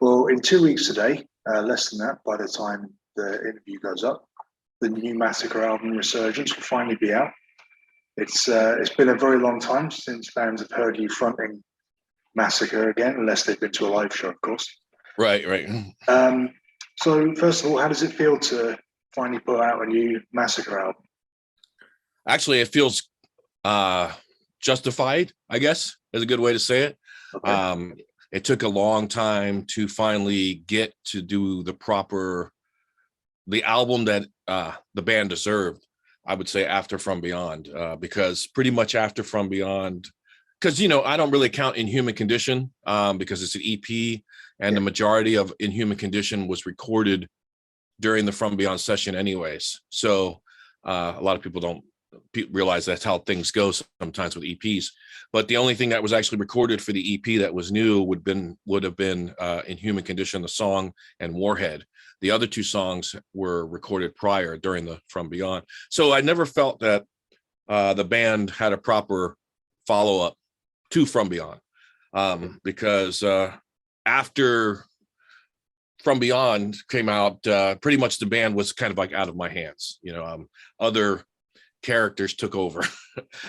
Well, in 2 weeks today, less than that, by the time the interview goes up, the new Massacre album, Resurgence, will finally be out. It's been a very long time since bands have heard you fronting Massacre again, unless they've been to a live show, of course. Right. So first of all, how does it feel to finally put out a new Massacre album? Actually, it feels justified, I guess, is a good way to say it. Okay. It took a long time to finally get to do the album that the band deserved, I would say, after From Beyond, because pretty much after From Beyond, because, I don't really count Inhuman Condition because it's an EP, and the majority of Inhuman Condition was recorded during the From Beyond session anyways. So a lot of people don't realize that's how things go sometimes with EPs. But the only thing that was actually recorded for the EP that was new would have been Inhuman Condition, the song, and Warhead. The other two songs were recorded prior during the From Beyond. So I never felt that the band had a proper follow-up to From Beyond, because after From Beyond came out, pretty much the band was kind of like out of my hands. Other characters took over.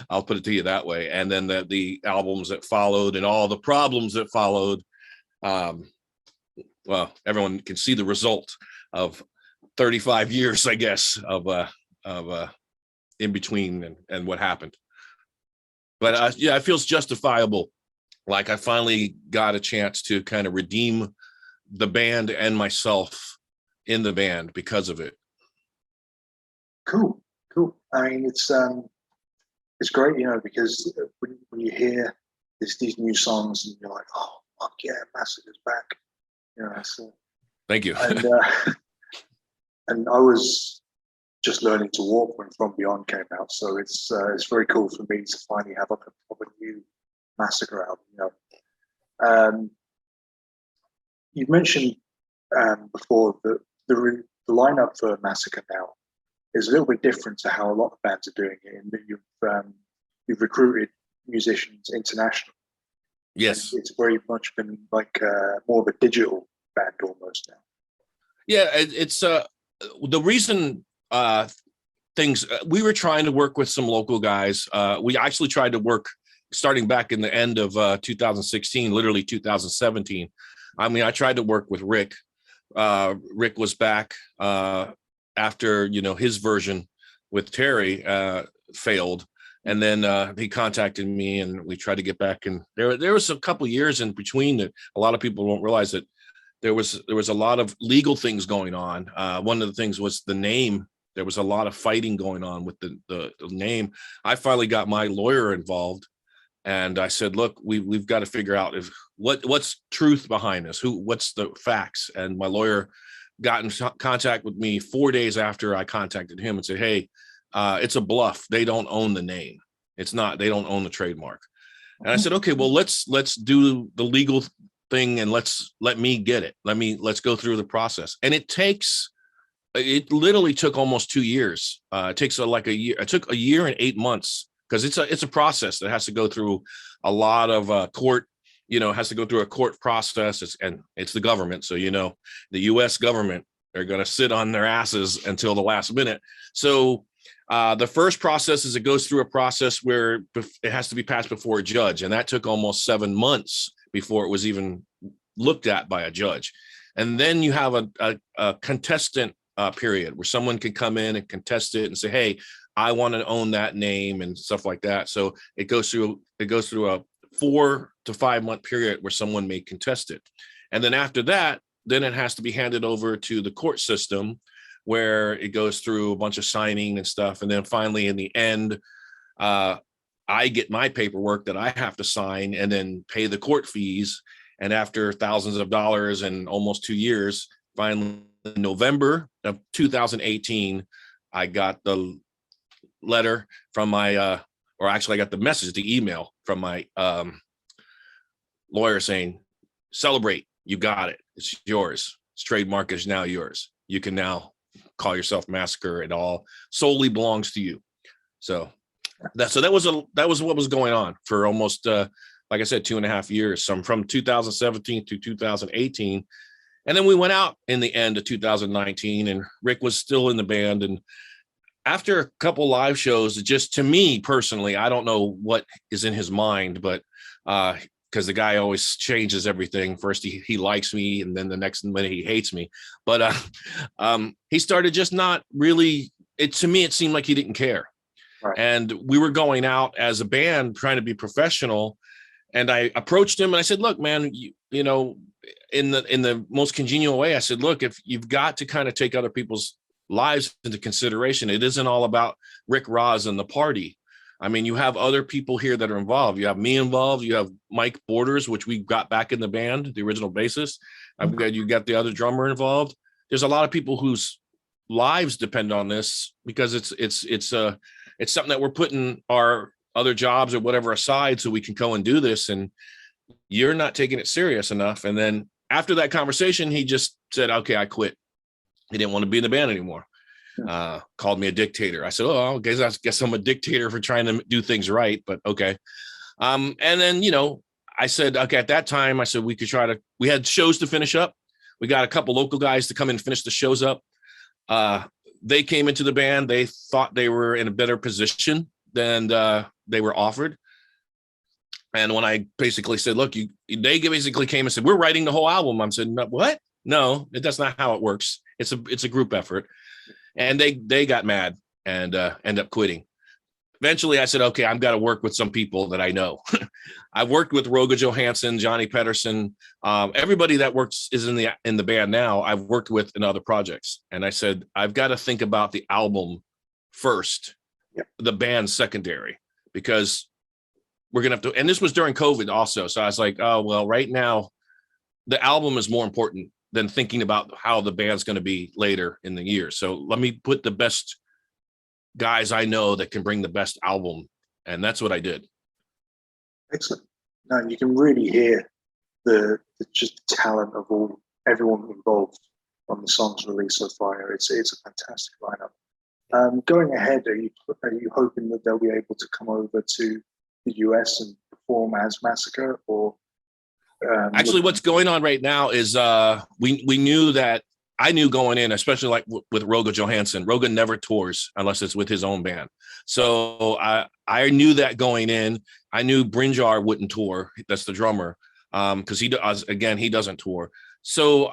I'll put it to you that way. And then the albums that followed and all the problems that followed, well, everyone can see the result of 35 years, I guess, of in between and what happened. But yeah, it feels justifiable. Like I finally got a chance to kind of redeem the band and myself in the band because of it. Cool. I mean, it's great, because when you hear these new songs and you're like, oh, fuck yeah, Massacre's back. So, thank you. And I was just learning to walk when From Beyond came out, so it's very cool for me to finally have a new Massacre album. You mentioned before that the lineup for Massacre now is a little bit different to how a lot of bands are doing it, in that you've recruited musicians internationally. Yes, and it's very much been like more of a digital band almost now. Yeah, it's the reason things. We were trying to work with some local guys. We actually tried to work starting back in the end of 2016, literally 2017. I mean, I tried to work with Rick. Rick was back after his version with Terry failed, and then he contacted me and we tried to get back. And there was a couple of years in between that a lot of people won't realize that there was a lot of legal things going on. One of the things was the name. There was a lot of fighting going on with the name. I finally got my lawyer involved, and I said, look, we've got to figure out what's truth behind this, what's the facts. And my lawyer got in contact with me 4 days after I contacted him and said, hey, it's a bluff. They don't own the name. They don't own the trademark. And I said, okay, well, let's do the legal thing and let me get it. Let's go through the process. And it literally took almost 2 years. It takes like a year. It took a year and 8 months because it's a process that has to go through a lot of court. Has to go through a court process, and it's the government. So, the U.S. government, they're going to sit on their asses until the last minute. So the first process is it goes through a process where it has to be passed before a judge. And that took almost 7 months before it was even looked at by a judge. And then you have a contestant period where someone can come in and contest it and say, hey, I want to own that name and stuff like that. So it goes through a 4 to 5 month period where someone may contest it. And then after that, then it has to be handed over to the court system where it goes through a bunch of signing and stuff. And then finally, in the end, I get my paperwork that I have to sign and then pay the court fees. And after thousands of dollars and almost 2 years, finally in November of 2018, I got the letter from my, or actually I got the message, the email from my lawyer saying, celebrate, you got it. It's yours. This trademark is now yours. You can now call yourself Massacre. It all solely belongs to you. So that was what was going on for almost like I said, 2.5 years, some from 2017 to 2018. And then we went out in the end of 2019, and Rick was still in the band. And after a couple live shows, just to me personally, I don't know what is in his mind, but because the guy always changes everything. First he likes me, and then the next minute he hates me. But he started just not really. To me, it seemed like he didn't care. Right. And we were going out as a band trying to be professional. And I approached him and I said, look, man, you know, in the most congenial way, I said, look, if you've got to kind of take other people's lives into consideration, it isn't all about Rick Ross and the party. I mean, you have other people here that are involved. You have me involved. You have Mike Borders, which we got back in the band, the original bassist. You got the other drummer involved. There's a lot of people whose lives depend on this, because it's something that we're putting our other jobs or whatever aside so we can go and do this. And you're not taking it serious enough. And then after that conversation, he just said, okay, I quit. He didn't want to be in the band anymore. Called me a dictator. I said, oh, I guess I'm a dictator for trying to do things right, but okay. And then, you know, I said, okay, at that time, I said, we had shows to finish up. We got a couple local guys to come in and finish the shows up. They came into the band. They thought they were in a better position than they were offered. And when I basically said, look, they basically came and said, we're writing the whole album. I said, no, what? No, that's not how it works. It's a group effort. And they got mad and end up quitting. Eventually I said, okay, I've got to work with some people that I know. I've worked with Roger Johansson, Johnny Pedersen, everybody that is in the band now, I've worked with in other projects. And I said, I've got to think about the album first, the band secondary, because we're going to have to, and this was during COVID also. So I was like, oh, well, right now the album is more important than thinking about how the band's going to be later in the year. So let me put the best guys I know that can bring the best album. And that's what I did. Excellent. No, you can really hear the just talent of everyone involved on the songs released so far. It's a fantastic lineup. Going ahead, are you hoping that they'll be able to come over to the US and perform as Massacre, or actually what's going on right now is we knew that I knew going in, especially like with Roger Johansson, Roger never tours unless it's with his own band. So I knew that going in. I knew Brinjar wouldn't tour. That's the drummer, because he doesn't tour. So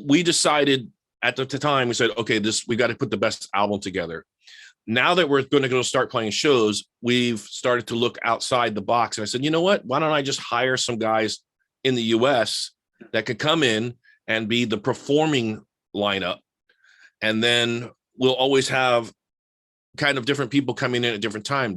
we decided at the time, we said, okay, we got to put the best album together. Now that we're going to go start playing shows, we've started to look outside the box. And I said, you know what? Why don't I just hire some guys in the US that could come in and be the performing lineup? And then we'll always have kind of different people coming in at different time,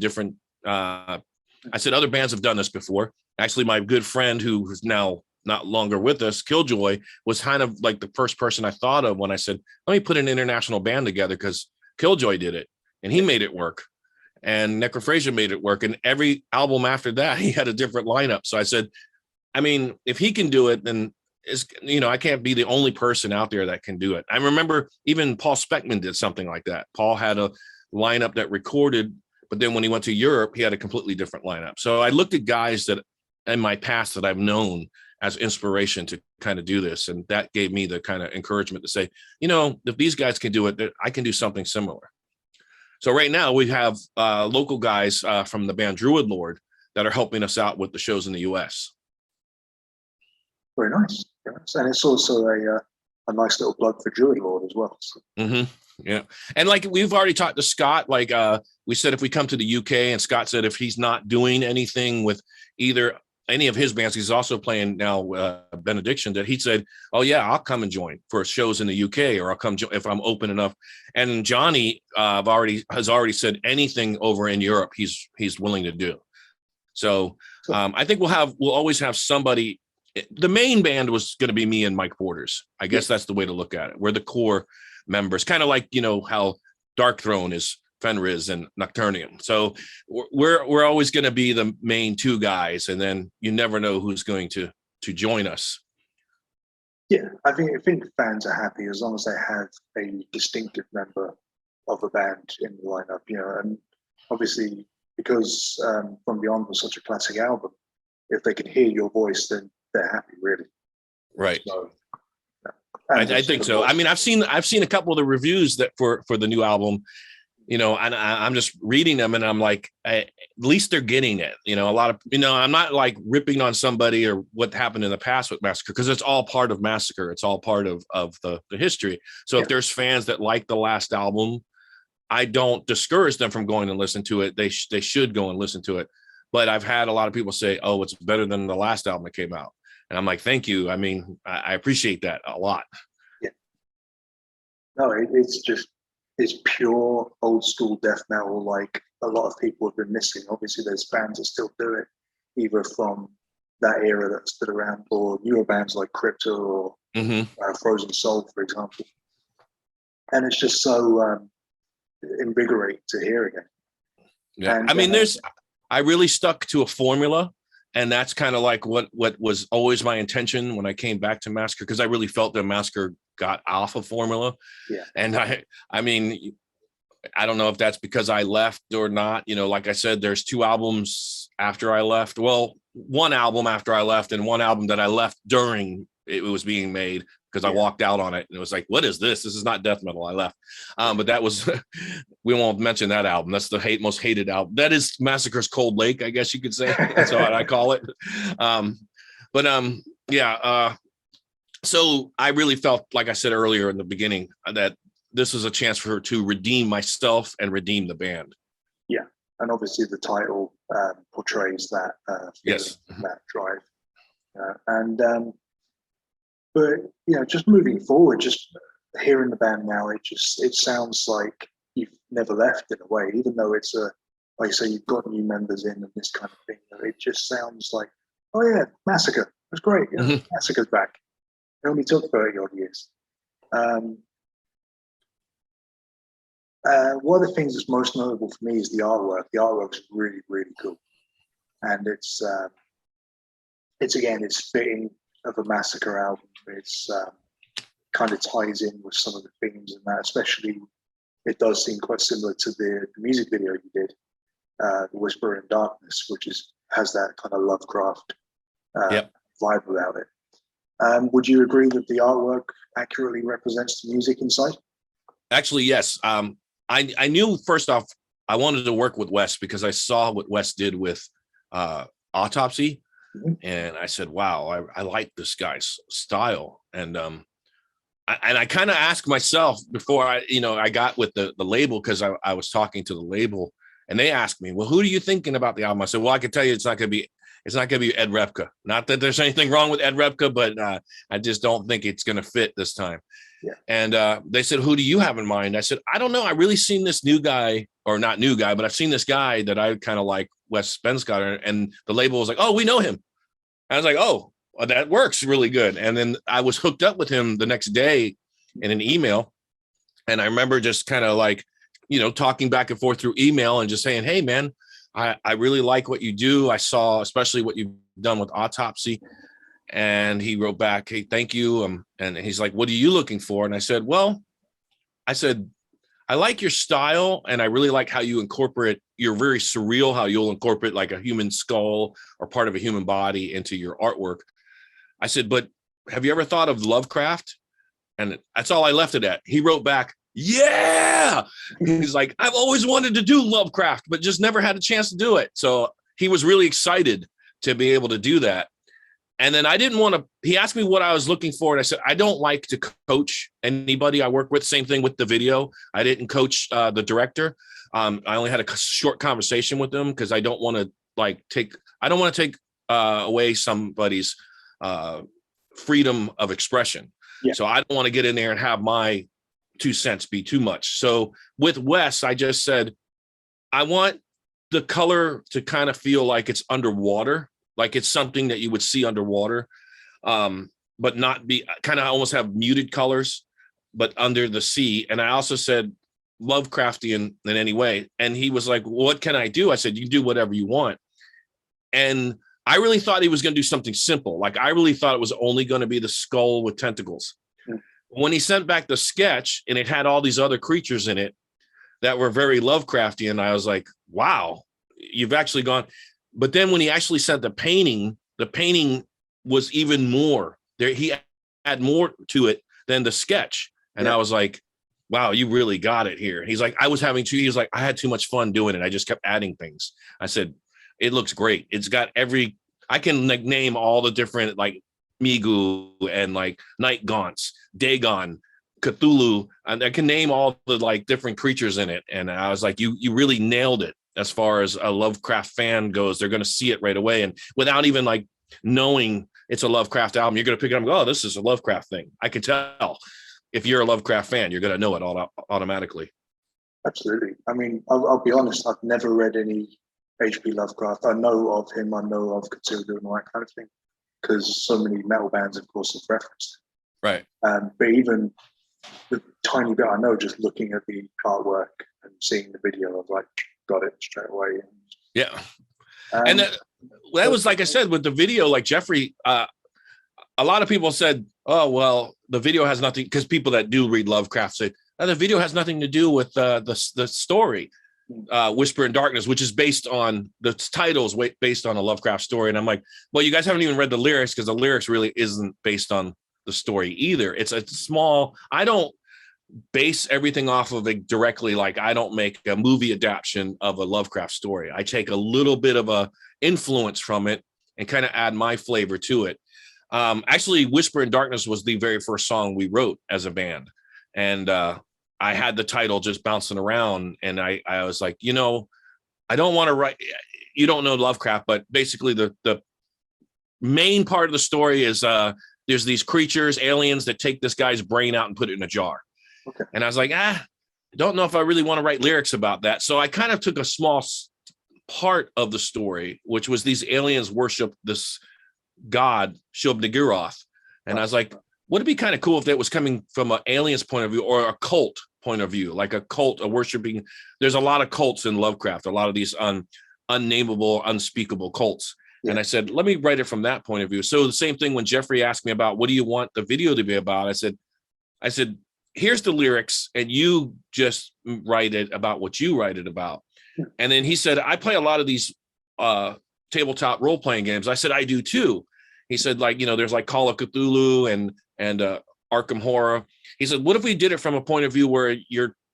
I said, other bands have done this before. Actually, my good friend who's now not longer with us, Killjoy, was kind of like the first person I thought of when I said, let me put an international band together, because Killjoy did it and he made it work. And Necrophagia made it work. And every album after that, he had a different lineup. So I said, I mean, if he can do it, then I can't be the only person out there that can do it. I remember even Paul Speckman did something like that. Paul had a lineup that recorded, but then when he went to Europe, he had a completely different lineup. So I looked at guys that in my past that I've known as inspiration to kind of do this. And that gave me the kind of encouragement to say, if these guys can do it, I can do something similar. So right now we have local guys from the band Druid Lord that are helping us out with the shows in the US. Very nice. And it's also a nice little plug for Druid Lord as well. So. Mm-hmm. Yeah. And like we've already talked to Scott, like we said, if we come to the UK, and Scott said if he's not doing anything with either any of his bands, he's also playing now Benediction, that he said, oh yeah, I'll come and join for shows in the UK, or I'll come if I'm open enough. And Johnny has already said anything over in Europe he's willing to do. So I think we'll always have somebody. The main band was going to be me and Mike Borders. I guess that's the way to look at it. We're the core members, kind of like, how Dark Throne is Fenriz and Nocturnium. So we're always going to be the main two guys, and then you never know who's going to join us. Yeah, I think fans are happy as long as they have a distinctive member of the band in the lineup, and obviously because From Beyond was such a classic album, if they can hear your voice, then they're happy, really. Right. So, I think so. I mean, I've seen a couple of the reviews that for the new album, you know, and I'm just reading them and I'm like, at least they're getting it. You know, a lot of, you know, I'm not like ripping on somebody or what happened in the past with Massacre, because it's all part of Massacre. It's all part of the history. So if there's fans that like the last album, I don't discourage them from going and listen to it. They should go and listen to it. But I've had a lot of people say, oh, it's better than the last album that came out. And I'm like, thank you. I mean, I appreciate that a lot. Yeah. No, it's pure old school death metal, like a lot of people have been missing. Obviously, there's bands that still do it, either from that era that stood around, or newer bands like Crypto or Frozen Soul, for example. And it's just so invigorating to hear again. Yeah, and, I mean, I really stuck to a formula. And that's kind of like what was always my intention when I came back to Massacre, because I really felt that Massacre got off of formula. Yeah. And I mean, I don't know if that's because I left or not. You know, like I said, there's 2 albums after I left. Well, 1 album after I left and 1 album that I left during it was being made, because I walked out on it and it was like, what is this? This is not death metal. I left. But that was, we won't mention that album. That's the most hated album. That is Massacre's Cold Lake, I guess you could say. That's what I call it. So I really felt, like I said earlier in the beginning, that this is a chance to redeem myself and redeem the band. Yeah. And obviously the title portrays that, that drive. But you know, just moving forward, just hearing the band now, it sounds like you've never left in a way, even though it's like you say, you've got new members in and this kind of thing. It just sounds like, oh yeah, Massacre, that's great. You know, Massacre's back. It only took 30 odd years. One of the things that's most notable for me is the artwork. The artwork's really, really cool, and it's fitting of a Massacre album. It's kind of ties in with some of the themes and that, especially it does seem quite similar to the music video you did, The Whisper in Darkness, which has that kind of Lovecraft vibe about it. Would you agree that the artwork accurately represents the music inside? Actually, yes. I knew, first off, I wanted to work with Wes because I saw what Wes did with Autopsy. And I said, wow, I like this guy's style. And I kind of asked myself before I got with the label, because I was talking to the label and they asked me, well, who are you thinking about the album? I said, well, I can tell you it's not going to be Ed Repka. Not that there's anything wrong with Ed Repka, but I just don't think it's going to fit this time. Yeah. And they said, who do you have in mind? I said, I don't know. I really seen this new guy, or not new guy, but I've seen this guy that I kind of like, Wes Benscotter, and the label was like, oh, we know him. I was like, oh, well, that works really good. And then I was hooked up with him the next day in an email. And I remember just kind of like, talking back and forth through email and just saying, hey, man, I really like what you do. I saw especially what you've done with Autopsy. And he wrote back, hey, thank you. And he's like, what are you looking for? And I said, I like your style, and I really like how you incorporate, you're very surreal, how you'll incorporate like a human skull or part of a human body into your artwork. I said, but have you ever thought of Lovecraft? And that's all I left it at. He wrote back, yeah. He's like, I've always wanted to do Lovecraft, but just never had a chance to do it. So he was really excited to be able to do that. And then I didn't want to, he asked me what I was looking for. And I said, I don't like to coach anybody I work with. Same thing with the video. I didn't coach the director. I only had a short conversation with him because I don't want to take away somebody's freedom of expression. Yeah. So I don't want to get in there and have my 2 cents be too much. So with Wes, I just said, I want the color to kind of feel like it's underwater. Like it's something that you would see underwater, but not be kind of almost have muted colors, but under the sea. And I also said Lovecraftian in any way. And he was like, well, what can I do? I said, you do whatever you want. And I really thought he was going to do something simple. Like I really thought it was only going to be the skull with tentacles. When he sent back the sketch and it had all these other creatures in it that were very Lovecraftian, I was like, wow, you've actually gone. But then when he actually sent the painting was even more there. He had more to it than the sketch. And I was like, wow, you really got it here. He's like, he was like, I had too much fun doing it. I just kept adding things. I said, it looks great. It's got I can like name all the different like Migu and like Night Gaunts, Dagon, Cthulhu, and I can name all the like different creatures in it. And I was like, you really nailed it. As far as a Lovecraft fan goes, they're going to see it right away. And without even like knowing it's a Lovecraft album, you're going to pick it up and go, oh, this is a Lovecraft thing. I can tell. If you're a Lovecraft fan, you're going to know it all automatically. Absolutely. I mean, I'll be honest, I've never read any H.P. Lovecraft. I know of him, I know of Cthulhu and all that kind of thing, because so many metal bands, of course, have referenced. Right. But even the tiny bit I know, just looking at the artwork and seeing the video, I've like got it straight away. Yeah. And that was, like I said, with the video, like Jeffrey, a lot of people said, oh, well, the video has nothing, because people that do read Lovecraft say, the video has nothing to do with the story, Whisper in Darkness, which is based on, the title's based on a Lovecraft story. And I'm like, well, you guys haven't even read the lyrics, because the lyrics really isn't based on the story either. It's a small, I don't base everything off of it directly. Like I don't make a movie adaptation of a Lovecraft story. I take a little bit of a influence from it and kind of add my flavor to it. Actually, Whisper in Darkness was the very first song we wrote as a band. And I had the title just bouncing around. And I was like, I don't want to write, you don't know Lovecraft, but basically the main part of the story is there's these creatures, aliens that take this guy's brain out and put it in a jar. Okay. And I was like, I don't know if I really want to write lyrics about that. So I kind of took a small part of the story, which was these aliens worship this god Shub-Niggurath. And I was like, would it be kind of cool if that was coming from an alien's point of view or a cult point of view, like a cult, a worshiping. There's a lot of cults in Lovecraft, a lot of these unnameable, unspeakable cults. Yeah. And I said, let me write it from that point of view. So the same thing when Jeffrey asked me about what do you want the video to be about? I said, here's the lyrics and you just write it about what you write it about. Yeah. And then he said, I play a lot of these tabletop role-playing games. I said, I do too. He said, like, there's like Call of Cthulhu and Arkham Horror. He said, what if we did it from a point of view where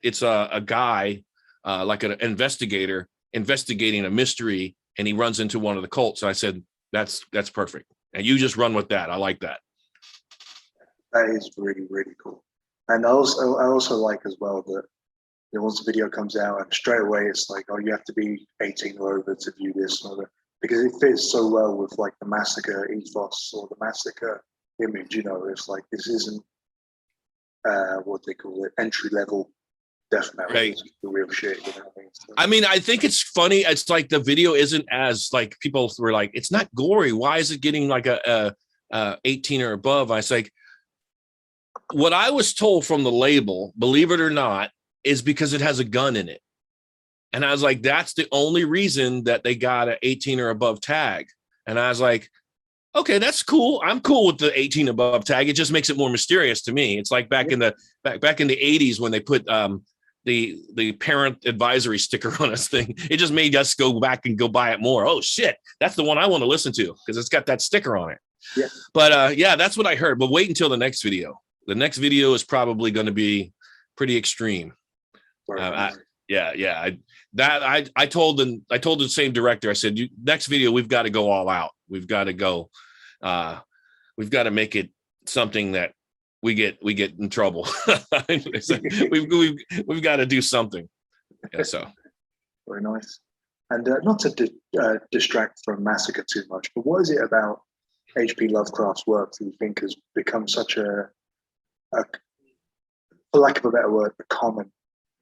it's a guy, like an investigator investigating a mystery and he runs into one of the cults. And I said, that's perfect. And you just run with that. I like that. That is really, really cool. And I also like as well that once the video comes out and straight away it's like, oh, you have to be 18 or over to view this or that, because it fits so well with like the Massacre ethos or the Massacre image. It's like, this isn't what they call it, entry level death metal. Right. It's the real shit. So, I mean, I think it's funny. It's like the video isn't as like people were like, it's not gory. Why is it getting like a 18 or above? I was like, what I was told from the label, believe it or not, is because it has a gun in it. And I was like, that's the only reason that they got an 18 or above tag. And I was like, okay, that's cool. I'm cool with the 18 above tag. It just makes it more mysterious to me. It's like back in the 80s when they put the parent advisory sticker on us thing. It just made us go back and go buy it more. Oh shit, that's the one I want to listen to because it's got that sticker on it. Yeah. But yeah, that's what I heard. But wait until the next video. The next video is probably going to be pretty extreme. I told the same director, I said, next video, we've got to go all out. We've got to go. We've got to make it something that we get in trouble. we've got to do something. Yeah, so very nice. And not to distract from Massacre too much, but what is it about H.P. Lovecraft's work that you think has become such a, for lack of a better word, a common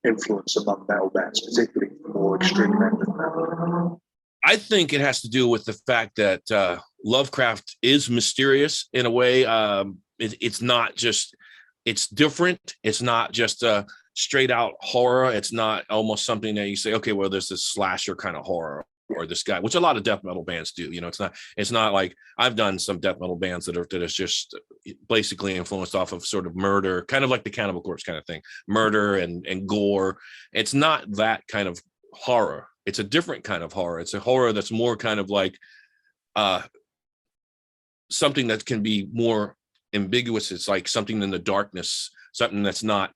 influence among metal bands, particularly the more extreme end of metal? I think it has to do with the fact that Lovecraft is mysterious in a way. It's not just, it's different. It's not just a straight out horror. It's not almost something that you say, okay, well, there's this slasher kind of horror or this guy, which a lot of death metal bands do. It's not like I've done some death metal bands that is just basically influenced off of sort of murder, kind of like the Cannibal Corpse kind of thing, murder and gore. It's not that kind of horror. it's a different kind of horror. It's a horror that's more kind of like something that can be more ambiguous. It's like something in the darkness, something that's not,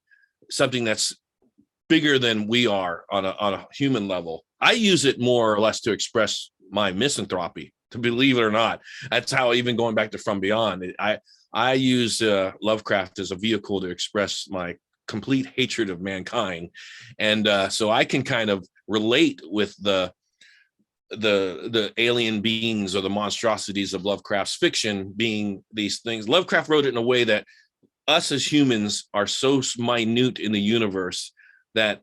something that's bigger than we are on a human level. I use it more or less to express my misanthropy, to believe it or not. That's how, even going back to From Beyond, I use Lovecraft as a vehicle to express my complete hatred of mankind. And so I can kind of relate with the alien beings or the monstrosities of Lovecraft's fiction being these things. Lovecraft wrote it in a way that us as humans are so minute in the universe that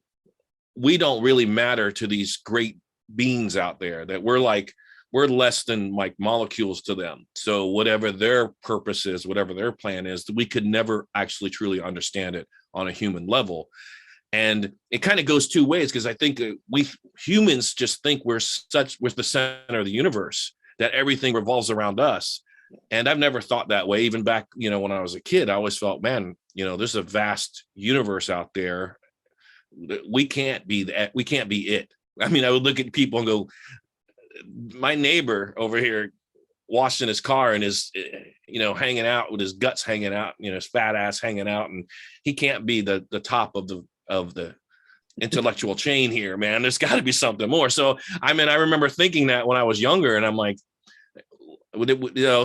we don't really matter to these great beings out there, that we're less than like molecules to them. So whatever their purpose is, whatever their plan is, we could never actually truly understand it on a human level. And it kind of goes two ways, because I think we humans just think we're the center of the universe, that everything revolves around us. And I've never thought that way. Even back, when I was a kid, I always felt, man, there's a vast universe out there. We can't be that. We can't be it. I mean, I would look at people and go, my neighbor over here washing his car and is, hanging out with his guts hanging out, his fat ass hanging out, and he can't be the top of the intellectual chain here, man. There's got to be something more. So, I mean, I remember thinking that when I was younger, and I'm like,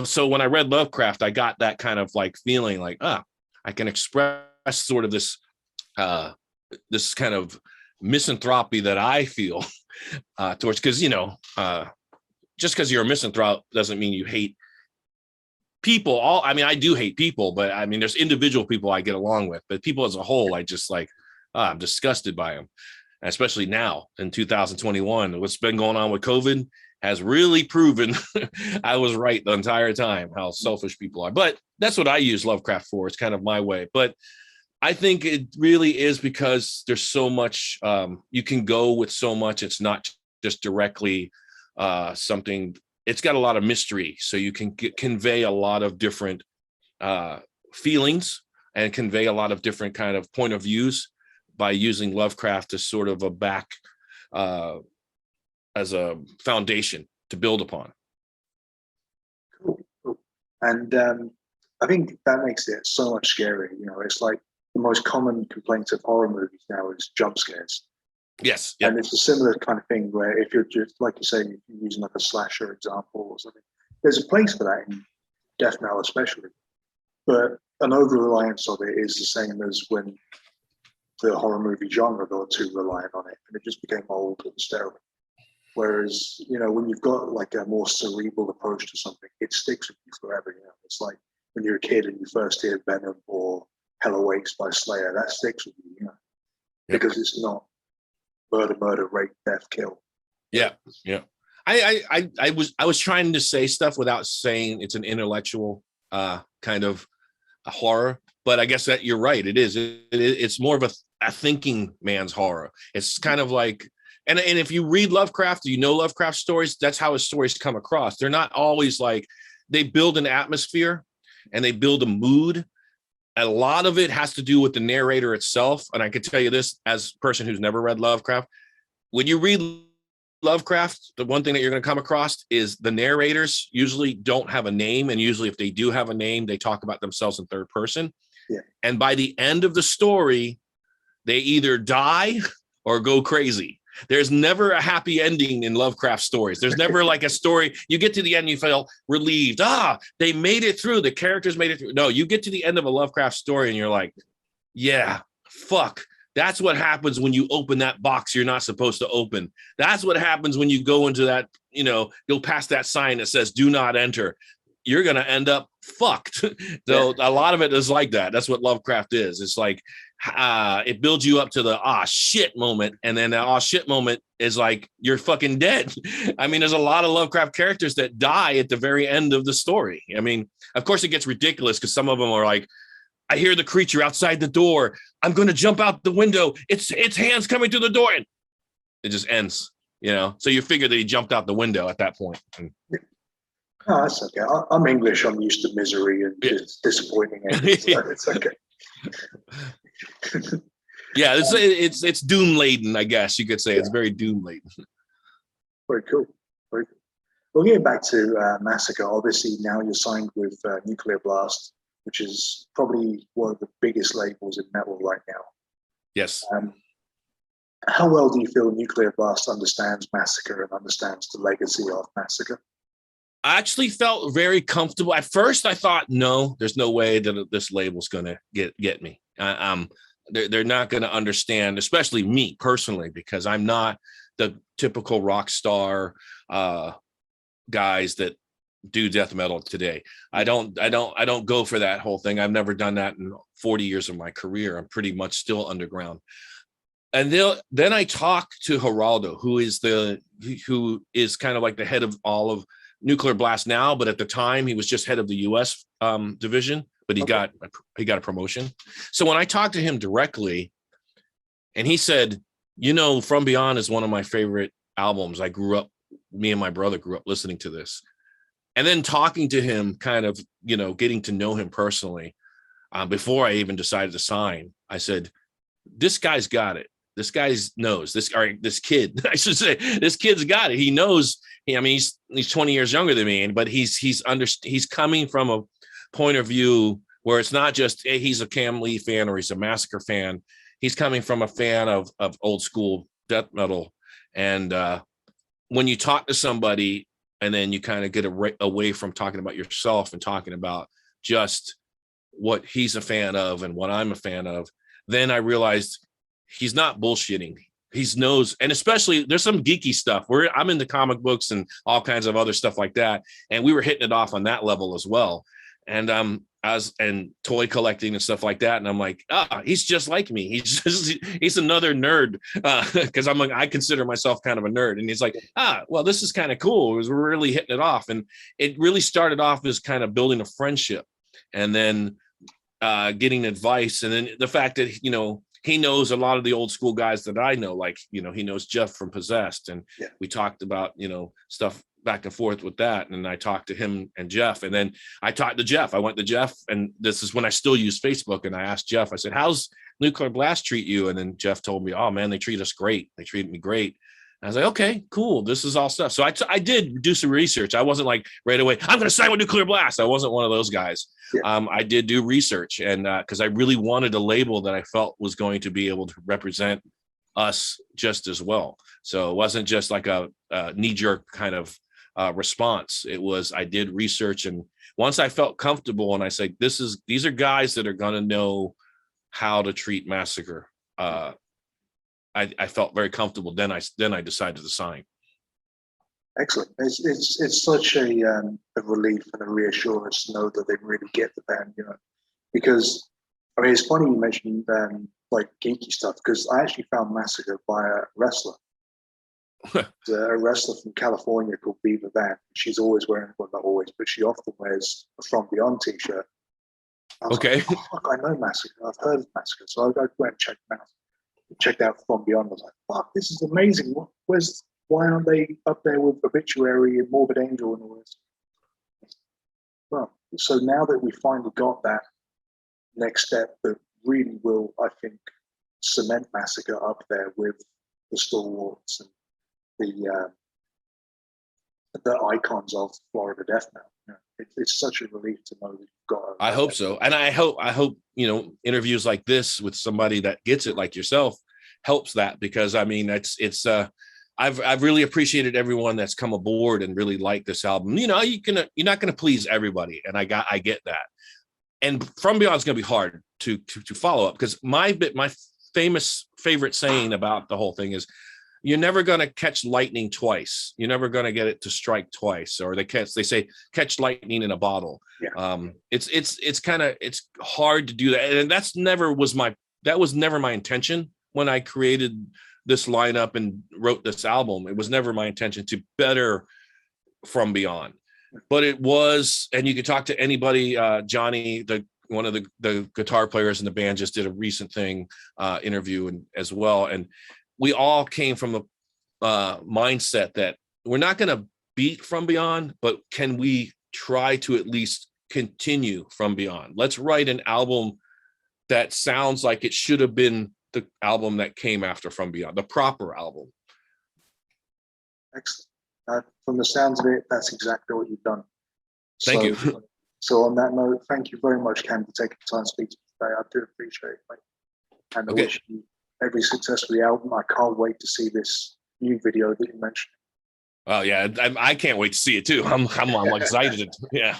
so when I read Lovecraft, I got that kind of like feeling like, I can express sort of this kind of misanthropy that I feel towards, because just because you're a misanthrope doesn't mean you hate people. I do hate people, but I mean, there's individual people I get along with, but people as a whole, I just like, I'm disgusted by them, especially now in 2021. What's been going on with COVID has really proven I was right the entire time, how selfish people are. But that's what I use Lovecraft for. It's kind of my way. But I think it really is because there's so much, you can go with so much. It's not just directly something, it's got a lot of mystery. So you can convey a lot of different feelings and convey a lot of different kind of point of views by using Lovecraft as sort of a back, as a foundation to build upon. Cool. And I think that makes it so much scarier. It's like the most common complaints of horror movies now is jump scares. Yes. Yep. And it's a similar kind of thing where if you're just, like you say, if you're using like a slasher example or something, there's a place for that in death metal especially. But an over-reliance of it is the same as when the horror movie genre got too reliant on it, and it just became old and sterile. Whereas, when you've got like a more cerebral approach to something, it sticks with you forever. It's like when you're a kid and you first hear Venom or Hell Awakes by Slayer, that sticks with you, because it's not murder, rape, death, kill. Yeah. I was trying to say stuff without saying it's an intellectual kind of a horror, but I guess that you're right. It is. It's more of a thinking man's horror. It's kind of like, and if you read Lovecraft, Lovecraft stories, that's how his stories come across. They're not always like, they build an atmosphere and they build a mood. A lot of it has to do with the narrator itself. And I can tell you this as a person who's never read Lovecraft, when you read Lovecraft, the one thing that you're going to come across is the narrators usually don't have a name. And usually if they do have a name, they talk about themselves in third person. Yeah. And by the end of the story, they either die or go crazy. There's never a happy ending in Lovecraft stories. There's never like a story. You get to the end, and you feel relieved. They made it through. The characters made it through. No, you get to the end of a Lovecraft story and you're like, yeah, fuck. That's what happens when you open that box you're not supposed to open. That's what happens when you go into that, you'll pass that sign that says, do not enter. You're going to end up fucked. So a lot of it is like that. That's what Lovecraft is. It's like, it builds you up to the shit moment, and then the shit moment is like you're fucking dead. I mean, there's a lot of Lovecraft characters that die at the very end of the story. I mean, of course it gets ridiculous because some of them are like, I hear the creature outside the door, I'm going to jump out the window, it's hands coming through the door, and it just ends, so you figure that he jumped out the window at that point. Oh, that's okay. I'm English. I'm used to misery and just disappointing endings. So it's okay. Yeah, it's doom laden, I guess you could say. It's very doom laden. Very cool. Very cool. Well, getting back to Massacre, obviously now you're signed with Nuclear Blast, which is probably one of the biggest labels in metal right now. Yes. How well do you feel Nuclear Blast understands Massacre and understands the legacy of Massacre? I actually felt very comfortable. At first, I thought, no, there's no way that this label's going to get me. They're not going to understand, especially me personally, because I'm not the typical rock star guys that do death metal today. I don't go for that whole thing. I've never done that in 40 years of my career. I'm pretty much still underground. And then I talked to Geraldo, who is kind of like the head of all of Nuclear Blast now, but at the time he was just head of the US division, but he got a promotion. So when I talked to him directly, and he said, From Beyond is one of my favorite albums. Me and my brother grew up listening to this. And then talking to him, kind of, getting to know him personally, before I even decided to sign, I said, this guy's got it. This guy knows this kid, I should say, this kid's got it. He knows. He's 20 years younger than me, but he's coming from a point of view where it's not just, hey, he's a Kam Lee fan or he's a Massacre fan. He's coming from a fan of old school death metal. And when you talk to somebody and then you kind of get away from talking about yourself and talking about just what he's a fan of and what I'm a fan of, then I realized he's not bullshitting. He knows, and especially there's some geeky stuff where I'm into comic books and all kinds of other stuff like that. And we were hitting it off on that level as well. And and toy collecting and stuff like that. And I'm like, he's just like me. He's another nerd. Cause I'm like, I consider myself kind of a nerd. And he's like, well, this is kind of cool. We're really hitting it off. And it really started off as kind of building a friendship and then getting advice. And then the fact that, he knows a lot of the old school guys that I know, like, he knows Jeff from Possessed. And we talked about, stuff back and forth with that. And I talked to him and Jeff. And then I talked to Jeff. I went to Jeff. And this is when I still use Facebook. And I asked Jeff, I said, how's Nuclear Blast treat you? And then Jeff told me, oh, man, they treat us great. They treated me great. And I was like, okay, cool. This is all stuff. So I did do some research. I wasn't like right away, I'm going to sign with Nuclear Blast. I wasn't one of those guys. Yeah. I did do research, and because I really wanted a label that I felt was going to be able to represent us just as well. So it wasn't just like a knee-jerk kind of response. It was, I did research, and once I felt comfortable and I said, these are guys that are going to know how to treat Massacre. I felt very comfortable. Then I decided to sign. Excellent. It's such a relief and a reassurance to know that they really get the band, because it's funny you mentioned like geeky stuff, because I actually found Massacre by a wrestler. A wrestler from California called Beaver Van. She's always wearing, well, not always, but she often wears a From Beyond t-shirt. Okay. Like, oh, fuck, I know Massacre. I've heard of Massacre. So I went and checked them out. Checked out From Beyond. I was like, fuck, this is amazing. Why aren't they up there with Obituary and Morbid Angel and all this? Well, so now that we finally got that next step that really will, I think, cement Massacre up there with the stalwarts and the icons of Florida death metal. It's such a relief to know that you've got. I hope so, and I hope interviews like this with somebody that gets it, like yourself, helps that, because it's I've really appreciated everyone that's come aboard and really liked this album. You're not going to please everybody, and I get that. And From Beyond is going to be hard to follow up, because my famous favorite saying about the whole thing is, you're never going to catch lightning twice. You're never going to get it to strike twice, or they say catch lightning in a bottle. Yeah. It's hard to do that. And that was never my intention when I created this lineup and wrote this album. It was never my intention to better From Beyond, but it was, and you could talk to anybody. Johnny, one of the guitar players in the band, just did a recent interview as well. And we all came from the mindset that we're not going to beat From Beyond, but can we try to at least continue From Beyond? Let's write an album that sounds like it should have been the album that came after From Beyond, the proper album. Excellent. From the sounds of it, that's exactly what you've done. Thank you. So on that note, thank you very much, Kam, for taking the time to speak to me today. I do appreciate it, mate. And I wish you every success with the album. I can't wait to see this new video that you mentioned. Oh yeah, I can't wait to see it too. I'm excited. Yeah.